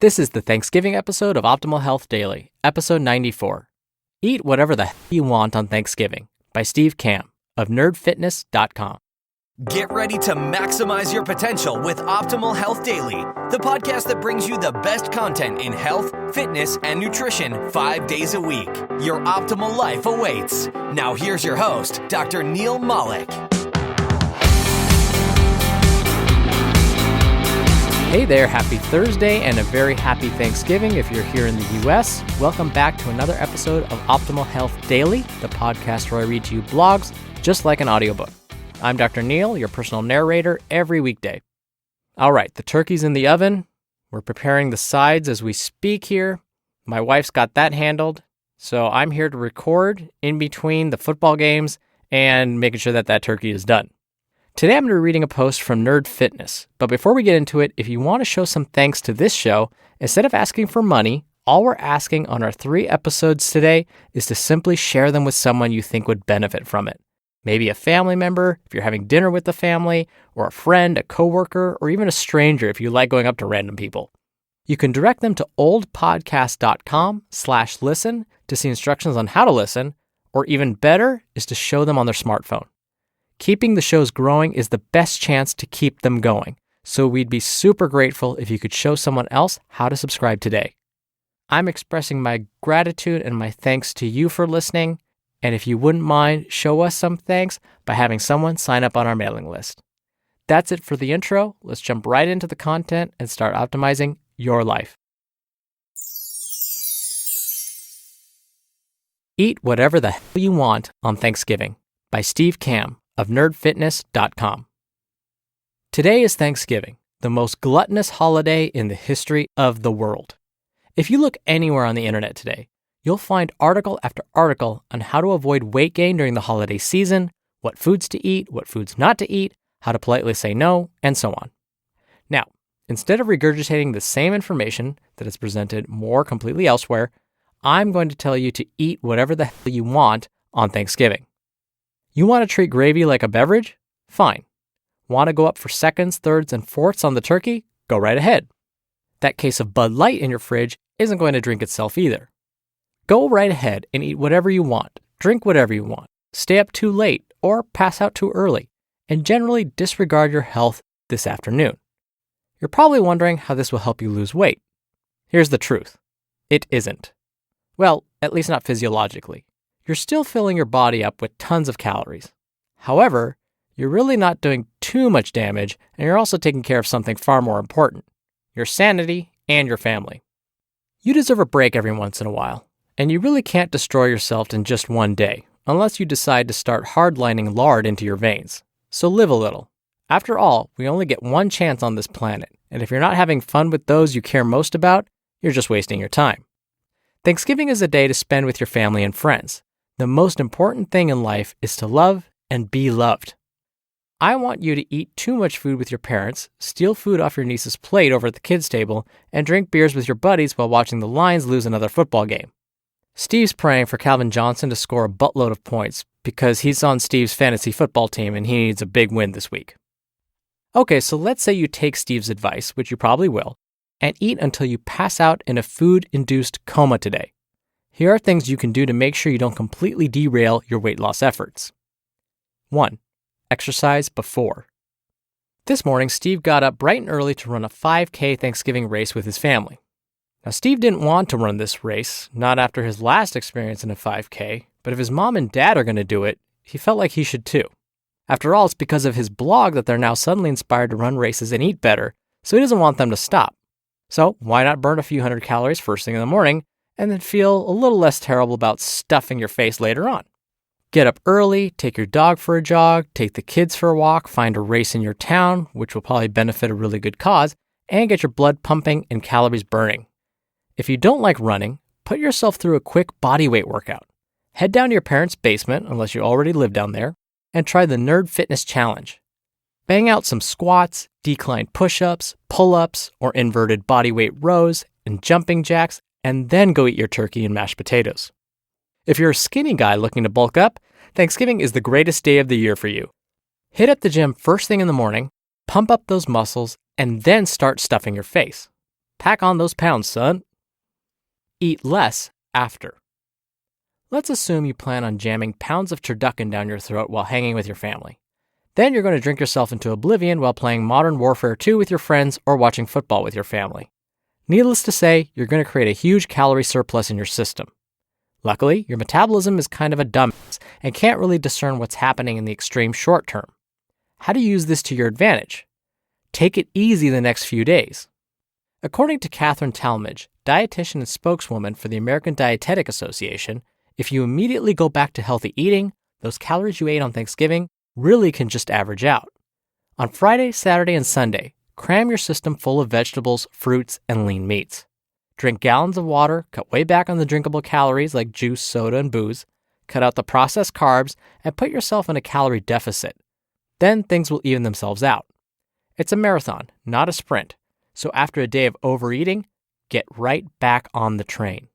This is the Thanksgiving episode of Optimal Health Daily, episode 94. Eat whatever the hell you want on Thanksgiving by Kamb of nerdfitness.com. Get ready to maximize your potential with Optimal Health Daily, the podcast that brings you the best content in health, fitness, and nutrition 5 days a week. Your optimal life awaits. Now here's your host, Dr. Neil Malik. Hey there, happy Thursday and a very happy Thanksgiving if you're here in the US. Welcome back to another episode of Optimal Health Daily, the podcast where I read to you blogs just like an audiobook. I'm Dr. Neil, your personal narrator every weekday. All right, the turkey's in the oven. We're preparing the sides as we speak here. My wife's got that handled. So I'm here to record in between the football games and making sure that that turkey is done. Today I'm going to be reading a post from Nerd Fitness. But before we get into it, if you want to show some thanks to this show, instead of asking for money, all we're asking on our 3 episodes today is to simply share them with someone you think would benefit from it. Maybe a family member, if you're having dinner with the family, or a friend, a coworker, or even a stranger if you like going up to random people. You can direct them to oldpodcast.com/listen to see instructions on how to listen, or even better is to show them on their smartphone. Keeping the shows growing is the best chance to keep them going, so we'd be super grateful if you could show someone else how to subscribe today. I'm expressing my gratitude and my thanks to you for listening, and if you wouldn't mind, show us some thanks by having someone sign up on our mailing list. That's it for the intro. Let's jump right into the content and start optimizing your life. Eat whatever the hell you want on Thanksgiving by Kamb of nerdfitness.com. Today is Thanksgiving, the most gluttonous holiday in the history of the world. If you look anywhere on the internet today, you'll find article after article on how to avoid weight gain during the holiday season, what foods to eat, what foods not to eat, how to politely say no, and so on. Now, instead of regurgitating the same information that is presented more completely elsewhere, I'm going to tell you to eat whatever the hell you want on Thanksgiving. You want to treat gravy like a beverage? Fine. Want to go up for seconds, thirds, and fourths on the turkey? Go right ahead. That case of Bud Light in your fridge isn't going to drink itself either. Go right ahead and eat whatever you want, drink whatever you want, stay up too late, or pass out too early, and generally disregard your health this afternoon. You're probably wondering how this will help you lose weight. Here's the truth. It isn't. Well, at least not physiologically. You're still filling your body up with tons of calories. However, you're really not doing too much damage, and you're also taking care of something far more important, your sanity and your family. You deserve a break every once in a while, and you really can't destroy yourself in just one day, unless you decide to start hardlining lard into your veins. So live a little. After all, we only get one chance on this planet, and if you're not having fun with those you care most about, you're just wasting your time. Thanksgiving is a day to spend with your family and friends. The most important thing in life is to love and be loved. I want you to eat too much food with your parents, steal food off your niece's plate over at the kids' table, and drink beers with your buddies while watching the Lions lose another football game. Steve's praying for Calvin Johnson to score a buttload of points because he's on Steve's fantasy football team and he needs a big win this week. Okay, so let's say you take Steve's advice, which you probably will, and eat until you pass out in a food-induced coma today. Here are things you can do to make sure you don't completely derail your weight loss efforts. 1. Exercise before. This morning, Steve got up bright and early to run a 5K Thanksgiving race with his family. Now, Steve didn't want to run this race, not after his last experience in a 5K, but if his mom and dad are going to do it, he felt like he should too. After all, it's because of his blog that they're now suddenly inspired to run races and eat better, so he doesn't want them to stop. So why not burn a few hundred calories first thing in the morning, and then feel a little less terrible about stuffing your face later on? Get up early, take your dog for a jog, take the kids for a walk, find a race in your town, which will probably benefit a really good cause, and get your blood pumping and calories burning. If you don't like running, put yourself through a quick body weight workout. Head down to your parents' basement, unless you already live down there, and try the Nerd Fitness Challenge. Bang out some squats, decline push-ups, pull-ups, or inverted body weight rows, and jumping jacks, and then go eat your turkey and mashed potatoes. If you're a skinny guy looking to bulk up, Thanksgiving is the greatest day of the year for you. Hit up the gym first thing in the morning, pump up those muscles, and then start stuffing your face. Pack on those pounds, son. Eat less after. Let's assume you plan on jamming pounds of turducken down your throat while hanging with your family. Then you're going to drink yourself into oblivion while playing Modern Warfare 2 with your friends or watching football with your family. Needless to say, you're going to create a huge calorie surplus in your system. Luckily, your metabolism is kind of a dumbass and can't really discern what's happening in the extreme short term. How do you use this to your advantage? Take it easy the next few days. According to Catherine Talmadge, dietitian and spokeswoman for the American Dietetic Association, if you immediately go back to healthy eating, those calories you ate on Thanksgiving really can just average out. On Friday, Saturday, and Sunday, cram your system full of vegetables, fruits, and lean meats. Drink gallons of water, cut way back on the drinkable calories like juice, soda, and booze, cut out the processed carbs, and put yourself in a calorie deficit. Then things will even themselves out. It's a marathon, not a sprint. So after a day of overeating, get right back on the train.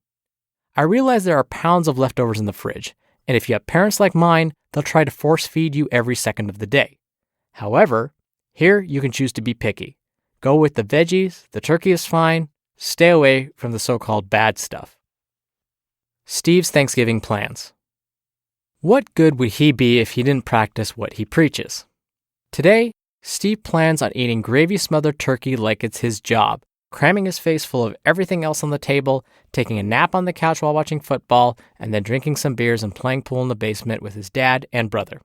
I realize there are pounds of leftovers in the fridge, and if you have parents like mine, they'll try to force feed you every second of the day. However, here you can choose to be picky. Go with the veggies, the turkey is fine, stay away from the so-called bad stuff. Steve's Thanksgiving plans. What good would he be if he didn't practice what he preaches? Today, Steve plans on eating gravy-smothered turkey like it's his job, cramming his face full of everything else on the table, taking a nap on the couch while watching football, and then drinking some beers and playing pool in the basement with his dad and brother.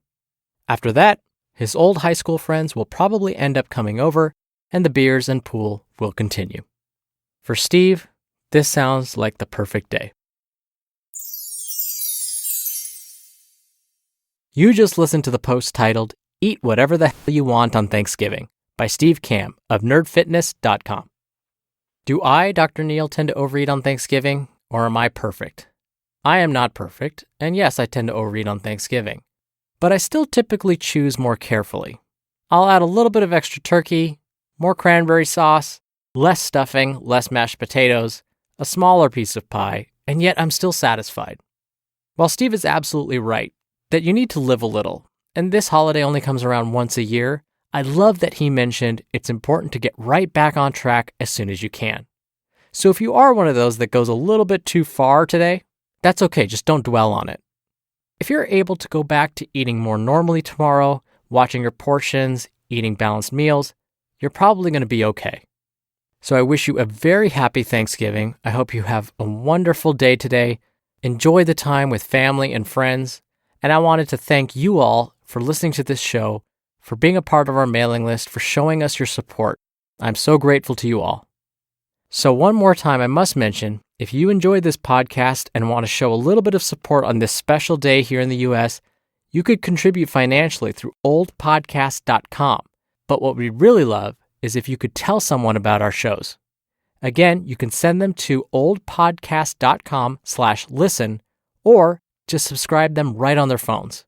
After that, his old high school friends will probably end up coming over, and the beers and pool will continue. For Steve, this sounds like the perfect day. You just listened to the post titled, Eat Whatever the Hell You Want on Thanksgiving by Steve Kamb of nerdfitness.com. Do I, Dr. Neal, tend to overeat on Thanksgiving, or am I perfect? I am not perfect, and yes, I tend to overeat on Thanksgiving. But I still typically choose more carefully. I'll add a little bit of extra turkey, more cranberry sauce, less stuffing, less mashed potatoes, a smaller piece of pie, and yet I'm still satisfied. While Steve is absolutely right that you need to live a little, and this holiday only comes around once a year, I love that he mentioned it's important to get right back on track as soon as you can. So if you are one of those that goes a little bit too far today, that's okay, just don't dwell on it. If you're able to go back to eating more normally tomorrow, watching your portions, eating balanced meals, you're probably going to be okay. So I wish you a very happy Thanksgiving. I hope you have a wonderful day today. Enjoy the time with family and friends. And I wanted to thank you all for listening to this show, for being a part of our mailing list, for showing us your support. I'm so grateful to you all. So one more time, I must mention, if you enjoyed this podcast and want to show a little bit of support on this special day here in the U.S., you could contribute financially through oldpodcast.com. But what we'd really love is if you could tell someone about our shows. Again, you can send them to oldpodcast.com/listen or just subscribe them right on their phones.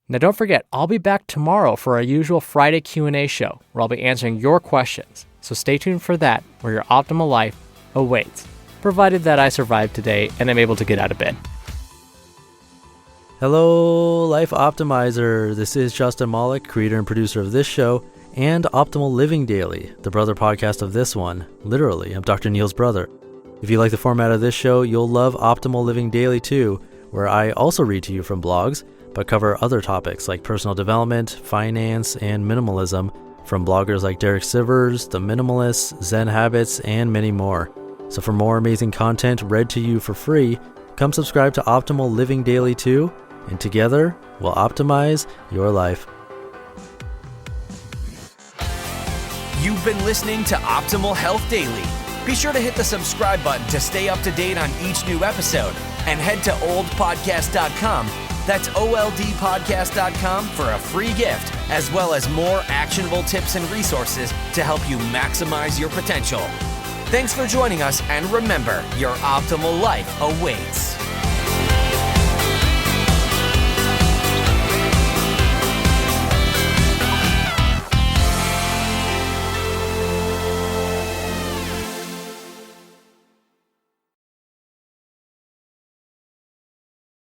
Now don't forget, I'll be back tomorrow for our usual Friday Q&A show where I'll be answering your questions. So stay tuned for that, where your optimal life awaits, provided that I survive today and I'm able to get out of bed. Hello, Life Optimizer. This is Justin Malik, creator and producer of this show and Optimal Living Daily, the brother podcast of this one. Literally, I'm Dr. Neal's brother. If you like the format of this show, you'll love Optimal Living Daily too, where I also read to you from blogs, but cover other topics like personal development, finance, and minimalism from bloggers like Derek Sivers, The Minimalists, Zen Habits, and many more. So for more amazing content read to you for free, come subscribe to Optimal Living Daily too, and together we'll optimize your life. You've been listening to Optimal Health Daily. Be sure to hit the subscribe button to stay up to date on each new episode, and head to oldpodcast.com. That's oldpodcast.com for a free gift, as well as more actionable tips and resources to help you maximize your potential. Thanks for joining us, and remember, your optimal life awaits.